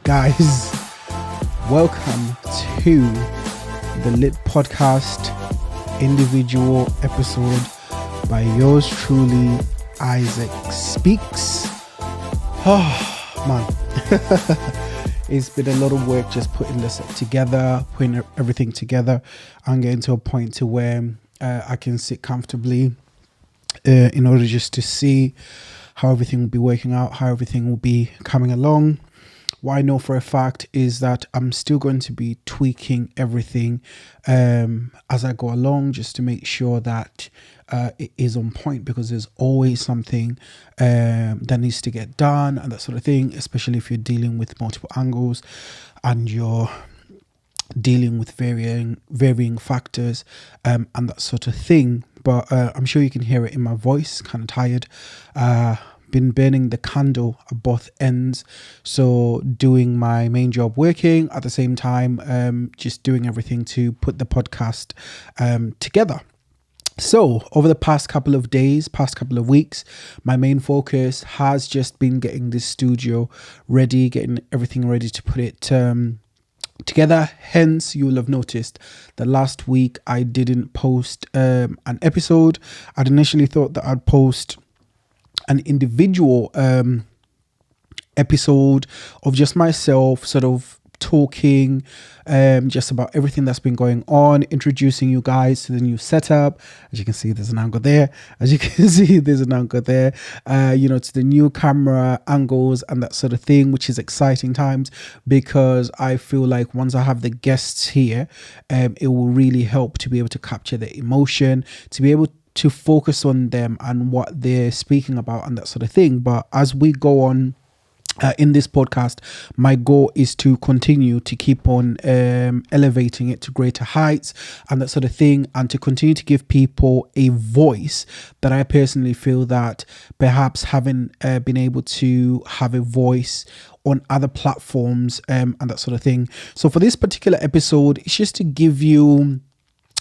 guys, welcome to the LiT podcast individual episode by yours truly, Isaac Speaks. Oh man, it's been a lot of work just putting this together, putting everything together and getting to a point to where I can sit comfortably in order just to see how everything will be working out, how everything will be coming along. What I know for a fact is that I'm still going to be tweaking everything as I go along, just to make sure that it is on point, because there's always something that needs to get done and that sort of thing, especially if you're dealing with multiple angles and you're dealing with varying factors and that sort of thing. But I'm sure you can hear it in my voice, kind of tired. Been burning the candle at both ends, so doing my main job, working at the same time, just doing everything to put the podcast together. So over the past couple of days, past couple of weeks, my main focus has just been getting this studio ready, getting everything ready to put it together. Hence, you will have noticed that last week I didn't post an episode. I'd initially thought that I'd post an individual episode of just myself sort of talking just about everything that's been going on, introducing you guys to the new setup. As you can see, there's an angle there. To the new camera angles and that sort of thing, which is exciting times, because I feel like once I have the guests here, it will really help to be able to capture the emotion, to be able to focus on them and what they're speaking about and that sort of thing. But as we go on in this podcast, my goal is to continue to keep on elevating it to greater heights and that sort of thing, and to continue to give people a voice that I personally feel that perhaps haven't been able to have a voice on other platforms and that sort of thing. So for this particular episode, it's just to give you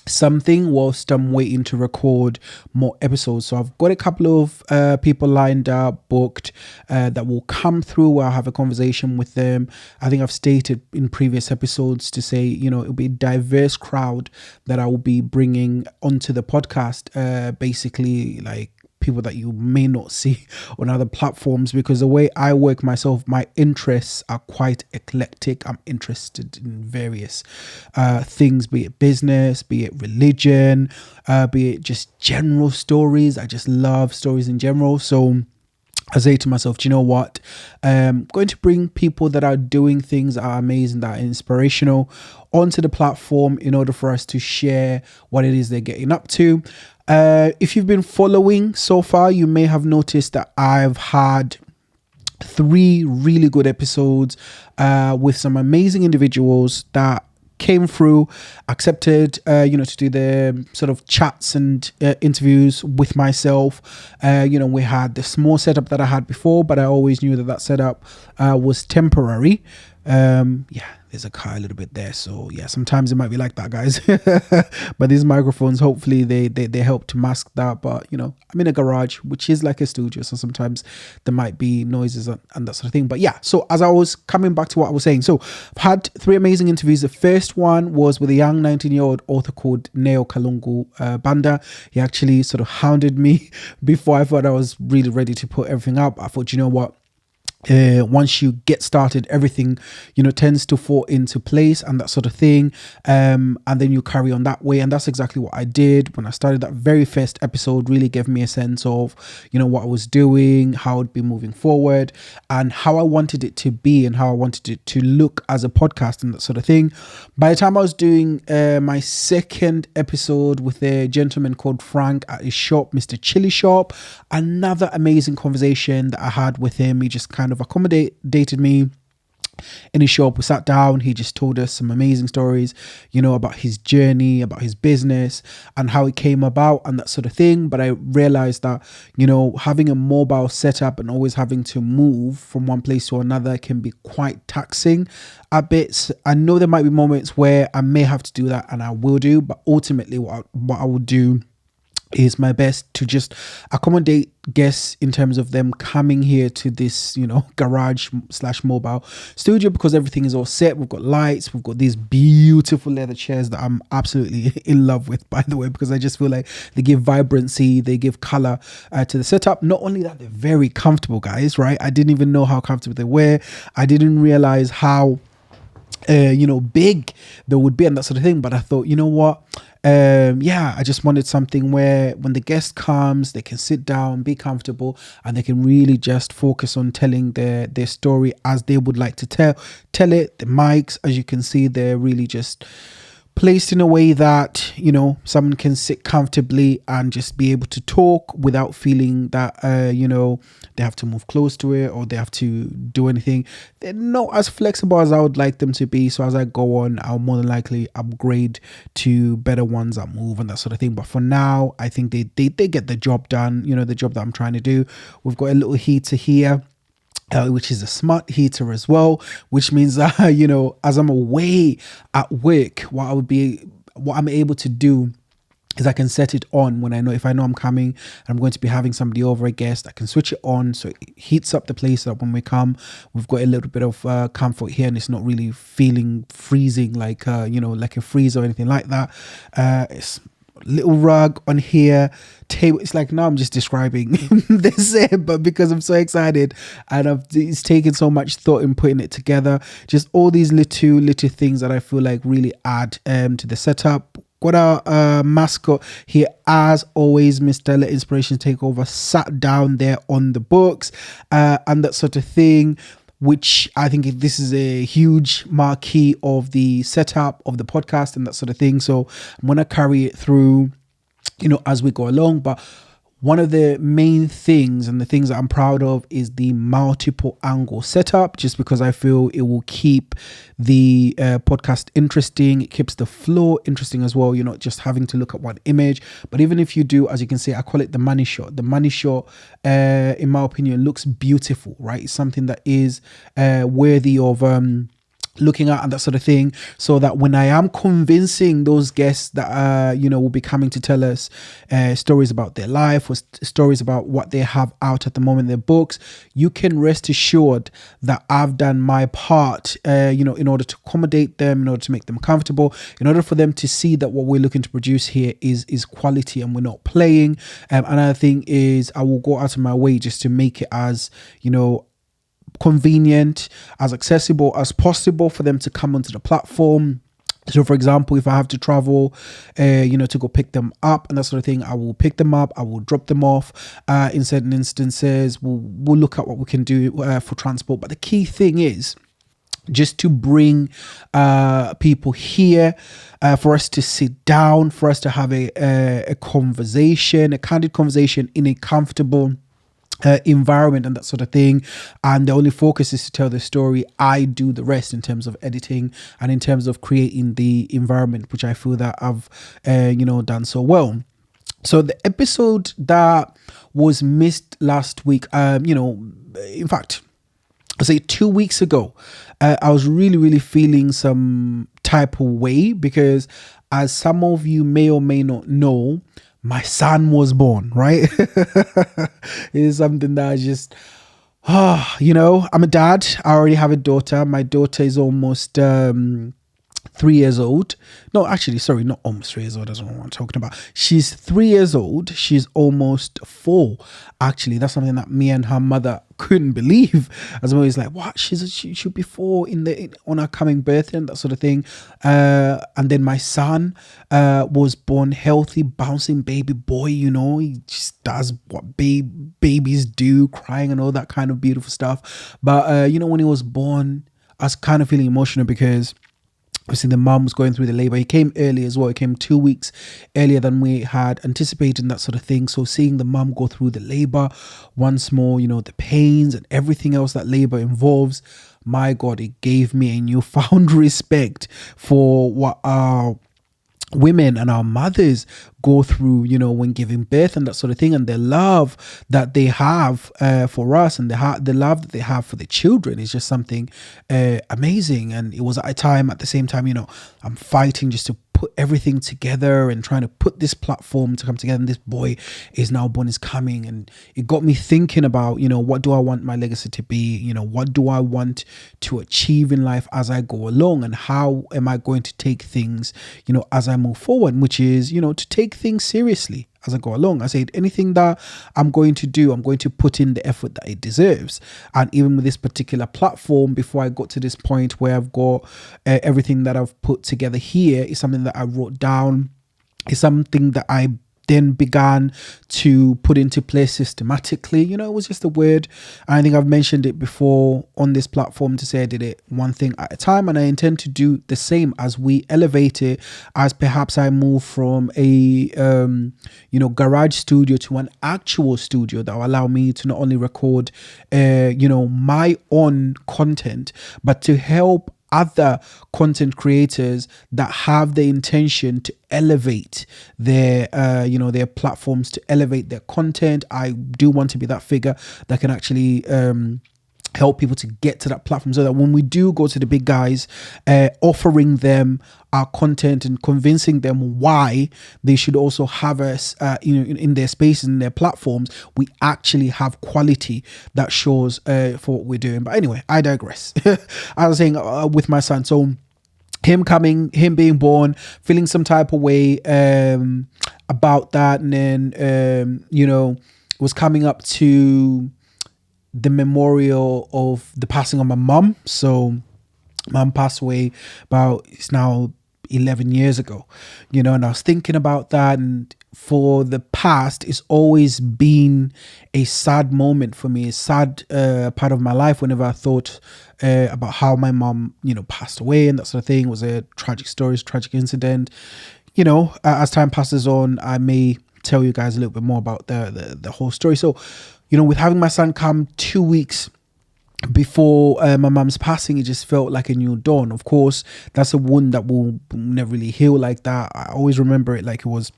something whilst I'm waiting to record more episodes. So I've got a couple of people lined up, booked, that will come through where I'll have a conversation with them. I think I've stated in previous episodes to say, it'll be a diverse crowd that I will be bringing onto the podcast, basically like people that you may not see on other platforms, because the way I work myself, my interests are quite eclectic. I'm interested in various things, be it business, be it religion, be it just general stories. I just love stories in general. So I say to myself, do you know what? I'm going to bring people that are doing things that are amazing, that are inspirational, onto the platform in order for us to share what it is they're getting up to. If you've been following so far, you may have noticed that I've had 3 really good episodes with some amazing individuals that came through, accepted, to do the sort of chats and interviews with myself. We had the small setup that I had before, but I always knew that setup was temporary. There's a car a little bit there, so yeah, sometimes it might be like that, guys. But these microphones, hopefully they help to mask that. But I'm in a garage, which is like a studio, so sometimes there might be noises and that sort of thing. But yeah, so as I was coming back to what I was saying, so I've had 3 amazing interviews. The first one was with a young 19-year-old author called Kalongo Banda. He actually sort of hounded me before I thought I was really ready to put everything up. I thought, you know what? Once you get started, everything tends to fall into place and that sort of thing, and then you carry on that way. And that's exactly what I did when I started. That very first episode really gave me a sense of what I was doing, how I'd be moving forward, and how I wanted it to be and how I wanted it to look as a podcast and that sort of thing. By the time I was doing my second episode with a gentleman called Frank at his shop, Mr. Chili Shop, another amazing conversation that I had with him. He just kind of accommodated me in his shop. We sat down, he just told us some amazing stories, about his journey, about his business and how it came about and that sort of thing. But I realized that, having a mobile setup and always having to move from one place to another can be quite taxing a bit. I know there might be moments where I may have to do that, and I will do, but ultimately what I will do is my best to just accommodate guests in terms of them coming here to this, garage slash mobile studio, because everything is all set. We've got lights, we've got these beautiful leather chairs that I'm absolutely in love with, by the way, because I just feel like they give vibrancy, they give color to the setup. Not only that, they're very comfortable, guys, right? I didn't even know how comfortable they were. I didn't realize how big they would be and that sort of thing. But I thought, you know what? I just wanted something where when the guest comes, they can sit down, be comfortable, and they can really just focus on telling their story as they would like to tell it. The mics, as you can see, they're really just placed in a way that someone can sit comfortably and just be able to talk without feeling that they have to move close to it or they have to do anything. They're not as flexible as I would like them to be, so as I go on, I'll more than likely upgrade to better ones that move and that sort of thing. But for now, I think they get the job done, the job that I'm trying to do. We've got a little heater here, which is a smart heater as well, which means that as I'm away at work, what I'm able to do is I can set it on when if I know I'm coming and I'm going to be having somebody over, a guest, I can switch it on so it heats up the place so that when we come, we've got a little bit of comfort here and it's not really feeling freezing like like a freeze or anything like that. It's little rug on here, table. It's like, now I'm just describing this, but because I'm so excited and it's taken so much thought in putting it together, just all these little things that I feel like really add to the setup. Got our mascot here, as always. Mr. Let Inspiration Take Over sat down there on the books and that sort of thing, which I think this is a huge marquee of the setup of the podcast and that sort of thing. So I'm going to carry it through, as we go along. But one of the main things and the things that I'm proud of is the multiple angle setup, just because I feel it will keep the podcast interesting. It keeps the flow interesting as well. You're not just having to look at one image, but even if you do, as you can see, I call it the money shot. The money shot, in my opinion, looks beautiful, right? It's something that is worthy of looking at and that sort of thing, so that when I am convincing those guests that will be coming to tell us stories about their life or stories about what they have out at the moment in their books, you can rest assured that I've done my part in order to accommodate them, in order to make them comfortable, in order for them to see that what we're looking to produce here is quality and we're not playing. Another thing is I will go out of my way just to make it as convenient, as accessible as possible for them to come onto the platform. So for example, if I have to travel to go pick them up and that sort of thing, I will pick them up, I will drop them off. In certain instances, we'll look at what we can do for transport. But the key thing is just to bring people here, for us to sit down, for us to have a conversation, a candid conversation in a comfortable environment and that sort of thing. And the only focus is to tell the story. I do the rest in terms of editing and in terms of creating the environment, which I feel that I've done so well. So the episode that was missed last week, in fact, I'll say 2 weeks ago, I was really feeling some type of way, because as some of you may or may not know, my son was born, right? It is something that I just, I'm a dad. I already have a daughter. My daughter is almost 3 years old. No, actually, sorry, not almost 3 years old. That's not what I'm talking about. She's 3 years old. She's almost 4. Actually, that's something that me and her mother couldn't believe. As I'm always like, what? She should be 4 on her coming birthday and that sort of thing. And then my son was born healthy, bouncing baby boy. He just does what babies do, crying and all that kind of beautiful stuff. But when he was born, I was kind of feeling emotional because obviously the mum was going through the labor. He came early as well. He came 2 weeks earlier than we had anticipated and that sort of thing. So seeing the mum go through the labor once more, the pains and everything else that labor involves, my God, it gave me a newfound respect for what our women and our mothers go through, when giving birth and that sort of thing, and the love that they have for us, and the love that they have for the children is just something amazing. And it was at the same time, I'm fighting just to put everything together and trying to put this platform to come together. And this boy is now born, is coming. And it got me thinking about, what do I want my legacy to be? What do I want to achieve in life as I go along? And how am I going to take things, as I move forward, which is, to take things seriously as I go along. I said, anything that I'm going to do, I'm going to put in the effort that it deserves. And even with this particular platform, before I got to this point where I've got everything that I've put together here, is something that I wrote down. It's something that I then began to put into place systematically. It was just a word. I think I've mentioned it before on this platform to say I did it one thing at a time, and I intend to do the same as we elevate it, as perhaps I move from a garage studio to an actual studio that will allow me to not only record my own content, but to help other content creators that have the intention to elevate their their platforms, to elevate their content. I do want to be that figure that can actually help people to get to that platform, so that when we do go to the big guys, offering them our content and convincing them why they should also have us in their spaces, in their platforms, we actually have quality that shows for what we're doing. But anyway, I digress. I was saying with my son, so him coming, him being born, feeling some type of way about that, and then was coming up to the memorial of the passing of my mum. So mum passed away it's now 11 years ago, and I was thinking about that, and for the past, it's always been a sad moment for me, a sad part of my life whenever I thought about how my mum, passed away and that sort of thing. It was a tragic story, tragic incident. As time passes on, I may tell you guys a little bit more about the whole story. So, with having my son come 2 weeks before my mum's passing, it just felt like a new dawn. Of course, that's a wound that will never really heal like that. I always remember it like it was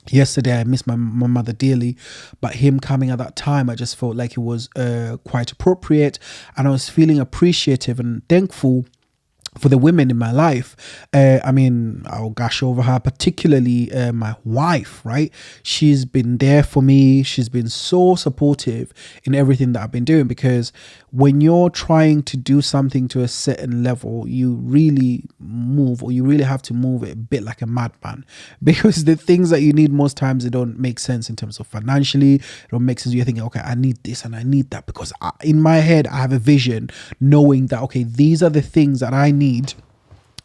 yesterday. I miss my mother dearly, but him coming at that time, I just felt like it was quite appropriate, and I was feeling appreciative and thankful for the women in my life. I'll gush over her, particularly my wife, right? She's been there for me. She's been so supportive in everything that I've been doing, because when you're trying to do something to a certain level, you really have to move it a bit like a madman, because the things that you need most times, they don't make sense in terms of financially. It don't make sense. You're thinking, okay, I need this and I need that, because in my head, I have a vision knowing that, okay, these are the things that I need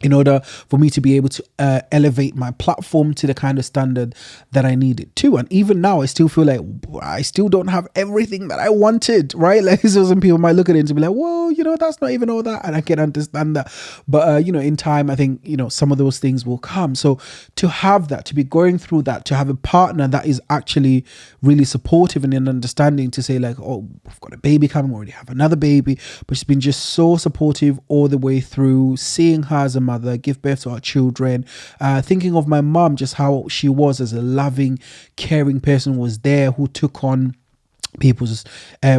in order for me to be able to elevate my platform to the kind of standard that I need it to. And even now, I still feel like I still don't have everything that I wanted, right? Like, so some people might look at it and be like, whoa, that's not even all that. And I can understand that. But, in time, I think, some of those things will come. So to have that, to be going through that, to have a partner that is actually really supportive and in understanding, to say like, oh, we've got a baby coming, we already have another baby, but she's been just so supportive all the way through, seeing her as a mother, give birth to our children, thinking of my mom, just how she was as a loving, caring person, was there, who took on people's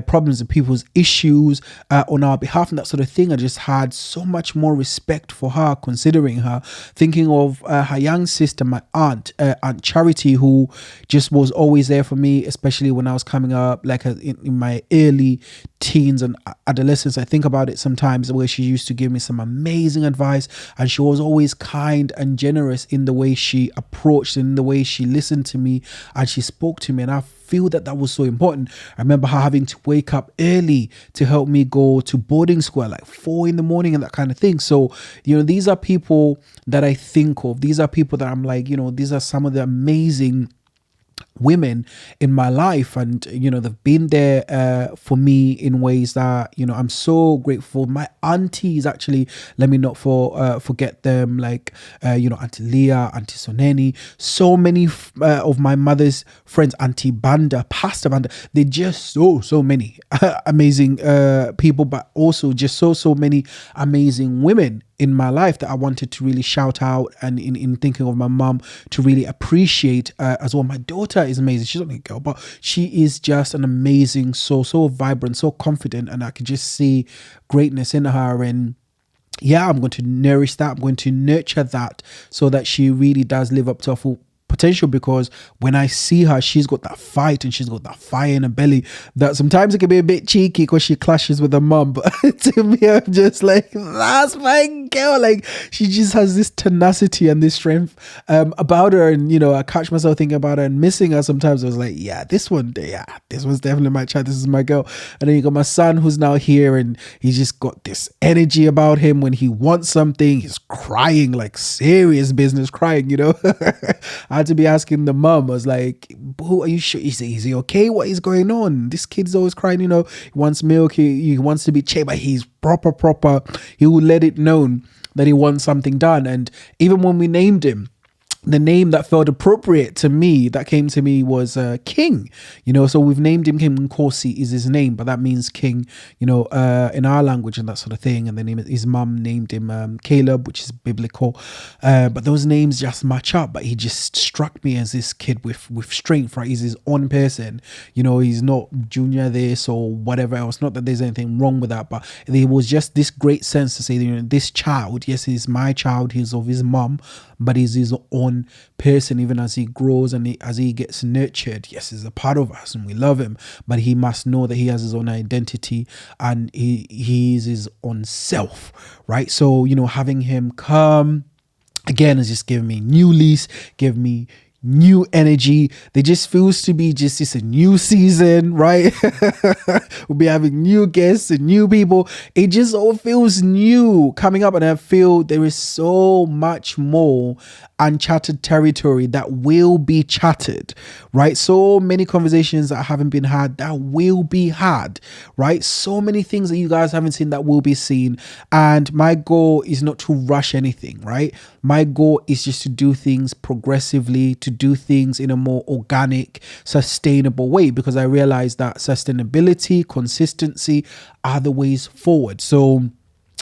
problems and people's issues on our behalf and that sort of thing. I just had so much more respect for her, considering her, thinking of her young sister, my aunt Charity, who just was always there for me, especially when I was coming up, like in my early teens and adolescence. I think about it sometimes, where she used to give me some amazing advice, and she was always kind and generous in the way she approached, in the way she listened to me and she spoke to me, and I feel that was so important. I remember her having to wake up early to help me go to boarding school at like 4 a.m. and that kind of thing. So, these are people that I think of. These are people that I'm like, these are some of the amazing women in my life, and they've been there for me in ways that I'm so grateful. My aunties, actually, let me not forget them, like Auntie Leah, Auntie Soneni, so many of my mother's friends, Auntie Banda, Pastor Banda. They're just so many amazing people, but also just so many amazing women in my life that I wanted to really shout out, and in thinking of my mom, to really appreciate as well. My daughter is amazing. She's only a girl, but she is just an amazing, so vibrant, so confident, and I could just see greatness in her. And yeah, I'm going to nourish that. I'm going to nurture that so that she really does live up to her full potential. Because when I see her, she's got that fight and she's got that fire in her belly that sometimes it can be a bit cheeky because she clashes with her mum. But to me, I'm just like, that's my girl. Like, she just has this tenacity and this strength about her. And, you know, I catch myself thinking about her and missing her sometimes. I was like, yeah, this one, yeah, this one's definitely my child. This is my girl. And then you got my son who's now here, and he's just got this energy about him. When he wants something, he's crying, like serious business crying, you know. I had to be asking the mum. I was like, "Who are you sure? Is he okay? What is going on? This kid's always crying, you know. He wants milk. He wants to be changed, but he's proper. He will let it known that he wants something done." And even when we named him, the name that felt appropriate to me, that came to me, was King. You know, so we've named him King. Nkosi is his name, but that means king, you know, in our language and that sort of thing. And the name, his mum named him Caleb, which is biblical. But those names just match up. But he just struck me as this kid with strength, right? He's his own person. You know, he's not junior this or whatever else. Not that there's anything wrong with that, but there was just this great sense to say, you know, this child, yes, he's my child, he's of his mum, but he's his own person. Even as he grows and as he gets nurtured, yes, he's a part of us and we love him, but he must know that he has his own identity and he is his own self, right? So, you know, having him come again has just given me new lease, give me new energy. There just feels to be just it's a new season, right? We'll be having new guests and new people. It just all feels new coming up, and I feel there is so much more unchatted territory that will be chatted, right? So many conversations that haven't been had that will be had, right? So many things that you guys haven't seen that will be seen. And my goal is not to rush anything, right? My goal is just to do things progressively, to do things in a more organic, sustainable way, because I realize that sustainability, consistency are the ways forward. So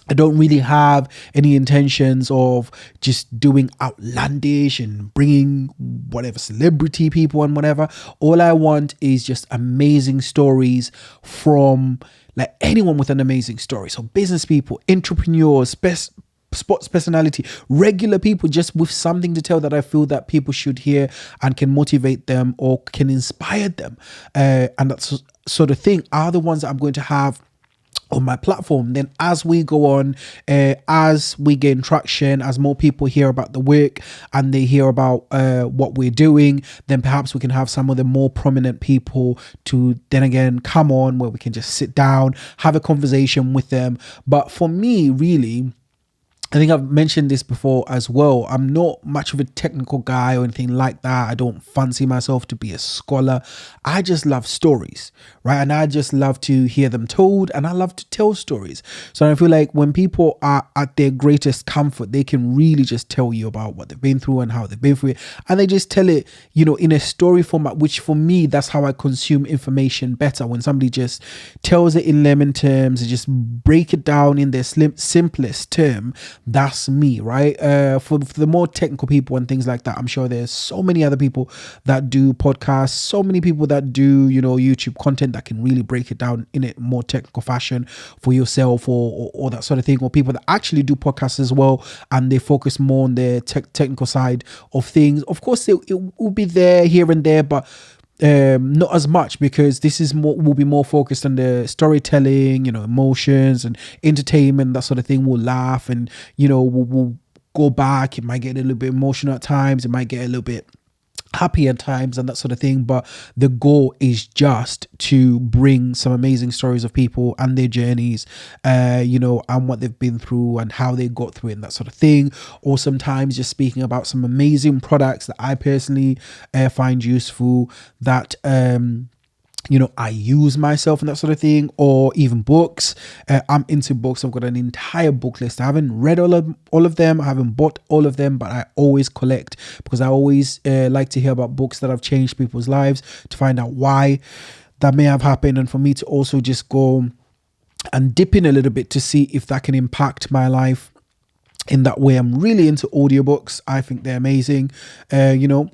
I don't really have any intentions of just doing outlandish and bringing whatever celebrity people and whatever. All I want is just amazing stories from like anyone with an amazing story. So business people, entrepreneurs, sports personality, regular people just with something to tell that I feel that people should hear and can motivate them or can inspire them. And that sort of thing are the ones that I'm going to have on my platform. Then as we go on, as we gain traction, as more people hear about the work and they hear about what we're doing, then perhaps we can have some of the more prominent people to then again come on, where we can just sit down, have a conversation with them. But for me, really, I think I've mentioned this before as well, I'm not much of a technical guy or anything like that. I don't fancy myself to be a scholar. I just love stories, right? And I just love to hear them told, and I love to tell stories. So I feel like when people are at their greatest comfort, they can really just tell you about what they've been through and how they've been through it. And they just tell it, you know, in a story format, which for me, that's how I consume information better. When somebody just tells it in layman terms, they just break it down in their simplest term. That's me, right? For the more technical people and things like that, I'm sure there's so many other people that do podcasts, so many people that do, you know, YouTube content that can really break it down in a more technical fashion for yourself, or that sort of thing, or people that actually do podcasts as well and they focus more on the technical side of things. Of course, it will be there here and there, but not as much, because this is more, will be more focused on the storytelling, you know, emotions and entertainment, that sort of thing. We'll laugh and, you know, we'll go back. It might get a little bit emotional at times, it might get a little bit happy at times and that sort of thing, but the goal is just to bring some amazing stories of people and their journeys, you know, and what they've been through and how they got through it and that sort of thing. Or sometimes just speaking about some amazing products that I personally find useful, that you know, I use myself and that sort of thing, or even books. I'm into books. I've got an entire book list. I haven't read all of them. I haven't bought all of them, but I always collect, because I always like to hear about books that have changed people's lives, to find out why that may have happened, and for me to also just go and dip in a little bit to see if that can impact my life in that way. I'm really into audiobooks. I think they're amazing. You know,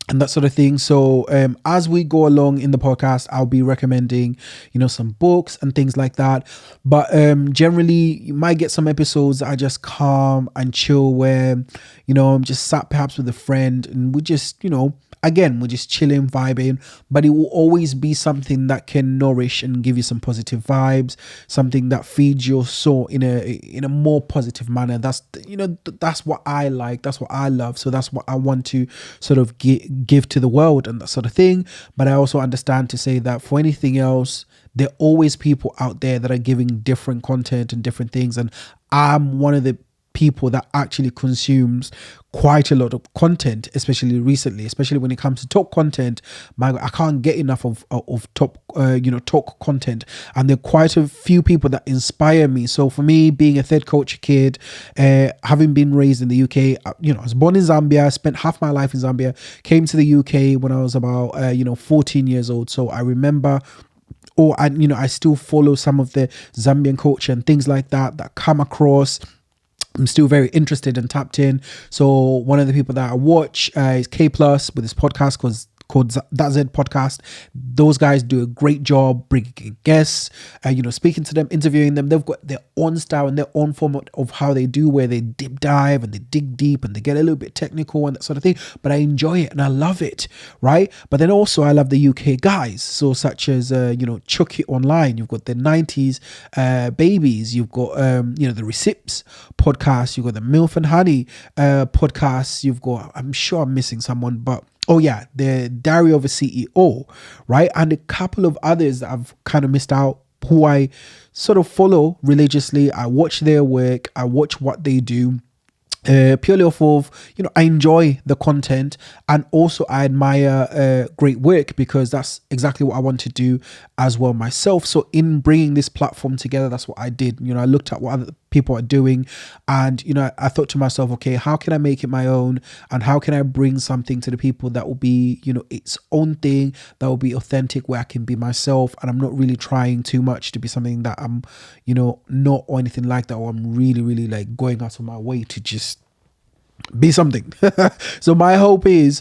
and that sort of thing. So as we go along in the podcast, I'll be recommending, some books and things like that. But generally, you might get some episodes that are just calm and chill, where I'm just sat perhaps with a friend, and we just again, we're just chilling, vibing. But it will always be something that can nourish and give you some positive vibes, something that feeds your soul in a more positive manner. That's that's what I like, that's what I love. So that's what I want to sort of give to the world and that sort of thing. But I also understand to say that for anything else, there are always people out there that are giving different content and different things, and I'm one of the people that actually consumes quite a lot of content, especially recently, especially when it comes to talk content. My God, I can't get enough of top talk content, and there are quite a few people that inspire me. So for me, being a third culture kid, having been raised in the UK, I was born in Zambia, spent half my life in Zambia, came to the UK when I was about 14 years old. So I remember, I still follow some of the Zambian culture and things like that come across. I'm still very interested and tapped in. So one of the people that I watch is K Plus with his podcast called That Z Podcast. Those guys do a great job bringing guests, speaking to them, interviewing them. They've got their own style and their own format of how they do, where they deep dive and they dig deep and they get a little bit technical and that sort of thing. But I enjoy it and I love it, right? But then also I love the UK guys, so such as Chucky Online. You've got the 90s babies. You've got the Recips podcast. You've got the Milf and Honey podcast. You've got, I'm sure I'm missing someone, but oh yeah, the Diary of a CEO, right? And a couple of others that I've kind of missed out, who I sort of follow religiously. I watch their work, I watch what they do. Purely off of, I enjoy the content, and also I admire great work, because that's exactly what I want to do as well myself. So in bringing this platform together, that's what I did. I looked at what other people are doing, and I thought to myself, okay, how can I make it my own, and how can I bring something to the people that will be its own thing, that will be authentic, where I can be myself, and I'm not really trying too much to be something that I'm not, or anything like that, or I'm really really like going out of my way to just be something. So my hope is,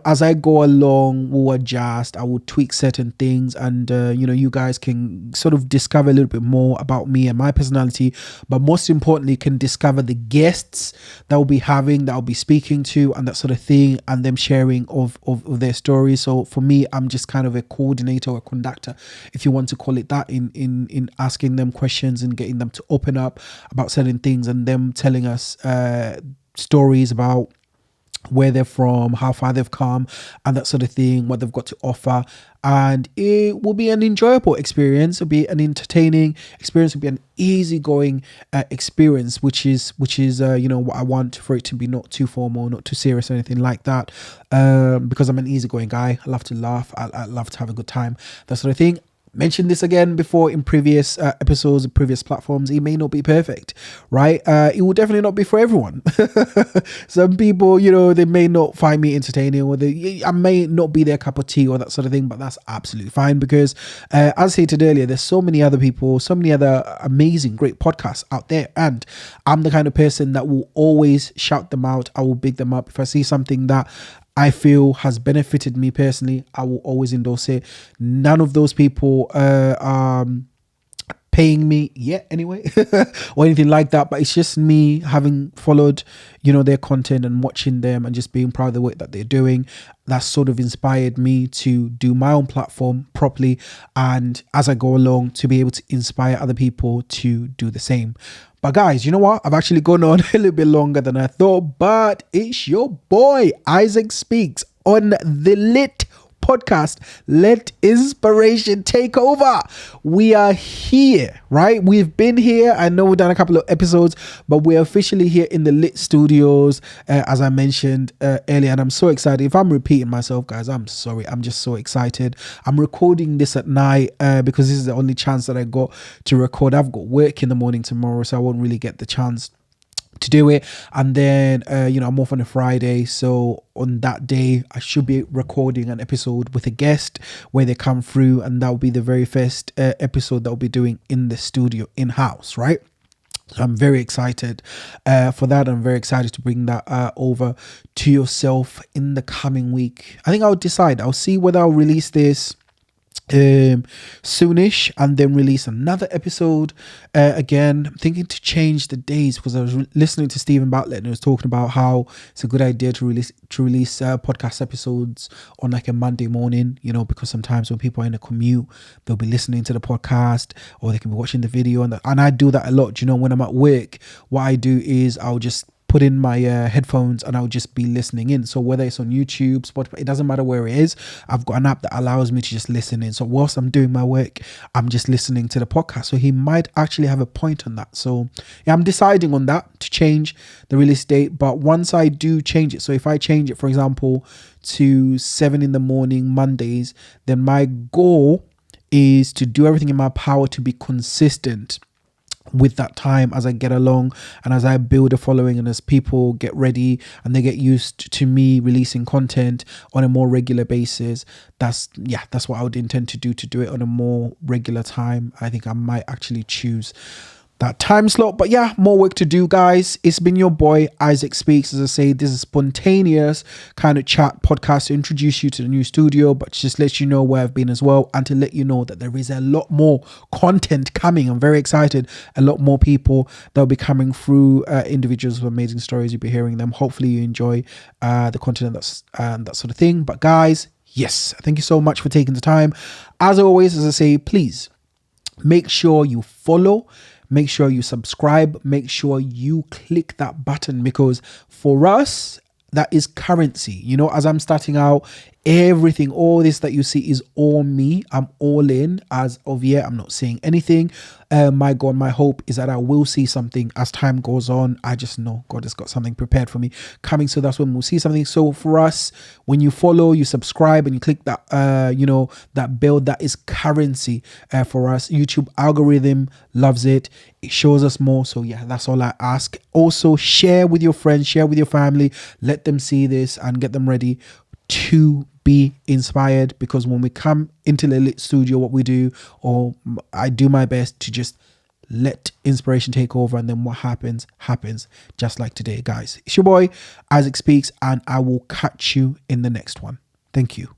as I go along, we'll adjust, I will tweak certain things, and you guys can sort of discover a little bit more about me and my personality, but most importantly can discover the guests that we'll be having, that I'll be speaking to, and that sort of thing, and them sharing of their stories. So for me, I'm just kind of a coordinator or a conductor, if you want to call it that, in asking them questions and getting them to open up about certain things, and them telling us stories about where they're from, how far they've come, and that sort of thing, what they've got to offer. And it will be an enjoyable experience. It'll be an entertaining experience. It'll be an easygoing experience, which is what I want for it to be, not too formal, not too serious or anything like that, because I'm an easygoing guy. I love to laugh, I love to have a good time, that sort of thing. Mentioned this again before in previous episodes, previous platforms. It may not be perfect, right? It will definitely not be for everyone. Some people, they may not find me entertaining, or I may not be their cup of tea, or that sort of thing, but that's absolutely fine, because as I stated earlier, there's so many other people, so many other amazing, great podcasts out there, and I'm the kind of person that will always shout them out. I will big them up. If I see something that I feel has benefited me personally, I will always endorse it. None of those people are paying me yet anyway or anything like that, but it's just me having followed their content and watching them and just being proud of the work that they're doing. That's sort of inspired me to do my own platform properly, and as I go along, to be able to inspire other people to do the same. But guys, you know what? I've actually gone on a little bit longer than I thought, but it's your boy Isaac Speaks on the LiT podcast. Let inspiration take over. We are here, right? We've been here. I know we've done a couple of episodes, but we're officially here in the LiT studios, as I mentioned earlier, and I'm so excited. If I'm repeating myself, guys, I'm sorry. I'm just so excited. I'm recording this at night because this is the only chance that I got to record. I've got work in the morning tomorrow, so I won't really get the chance to do it. And then I'm off on a Friday, so on that day I should be recording an episode with a guest where they come through, and that will be the very first episode that we'll be doing in the studio in-house, right? I'm very excited for that. I'm very excited to bring that over to yourself in the coming week. I think I'll decide. I'll see whether I'll release this soonish and then release another episode. Again, I'm thinking to change the days because I was listening to Stephen Bartlett and he was talking about how it's a good idea to release podcast episodes on like a Monday morning, you know, because sometimes when people are in a commute, they'll be listening to the podcast or they can be watching the video, and I do that a lot. You know, when I'm at work, what I do is I'll just put in my headphones and I'll just be listening in. So whether it's on YouTube, Spotify, it doesn't matter where it is, I've got an app that allows me to just listen in. So whilst I'm doing my work, I'm just listening to the podcast. So he might actually have a point on that. So yeah, I'm deciding on that to change the release date. But once I do change it, so if I change it, for example, to 7 in the morning Mondays, then my goal is to do everything in my power to be consistent with that time as I get along and as I build a following and as people get ready and they get used to me releasing content on a more regular basis. That's what I would intend to do it on a more regular time. I think I might actually choose that time slot. But yeah, more work to do, guys. It's been your boy Isaac Speaks. As I say, this is spontaneous kind of chat podcast to introduce you to the new studio, but just let you know where I've been as well, and to let you know that there is a lot more content coming. I'm very excited. A lot more people that will be coming through, individuals with amazing stories. You'll be hearing them. Hopefully you enjoy the content that's that sort of thing. But guys, yes, thank you so much for taking the time. As always, as I say, please make sure you follow. Make sure you subscribe. Make sure you click that button, because for us, that is currency. You know, as I'm starting out, everything, all this that you see is all me. I'm all in. As of yet, I'm not seeing anything. My God, my hope is that I will see something as time goes on. I just know God has got something prepared for me coming. So that's when we'll see something. So for us, when you follow, you subscribe, and you click that, that bell, that is currency for us. YouTube algorithm loves it. It shows us more. So yeah, that's all I ask. Also, share with your friends, share with your family. Let them see this and get them ready to be inspired, because when we come into the LiT studio, what we do, or I do my best to just let inspiration take over, and then what happens just like today, guys. It's your boy Isaac Speaks, and I will catch you in the next one. Thank you.